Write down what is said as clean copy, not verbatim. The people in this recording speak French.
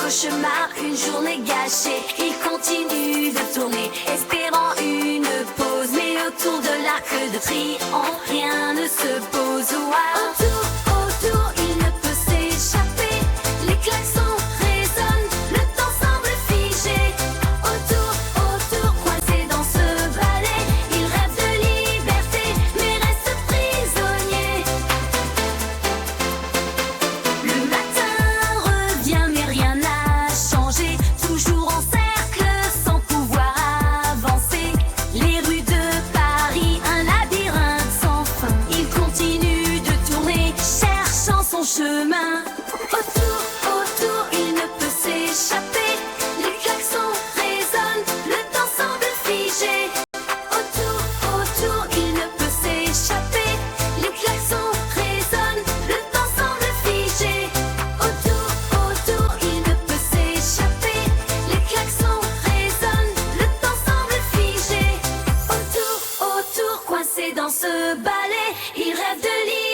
cauchemar, une journée gâchée. Il continue de tourner, espérant une pause. Mais autour de l'arc de triomphe, rien ne se pose. Autour, autour, il ne peut s'échapper. Les klaxons résonnent, le temps semble figé. Autour, autour, coincé dans ce balai, il rêve de liberté, mais reste prisonnier. Le matin revient, mais rien n'a changé. Toujours en cercle, sans pouvoir avancer. Les rues de Paris, un labyrinthe sans fin. Il continue de tourner, cherchant son chemin. Autour, autour, il ne peut s'échapper. Les klaxons résonnent, le temps semble figé. Autour, autour, il ne peut s'échapper. Les klaxons résonnent, le temps semble figé. Autour, autour, il ne peut s'échapper. Les klaxons résonnent, le temps semble figé. Autour, autour, coincé dans ce balai, il rêve de liberté.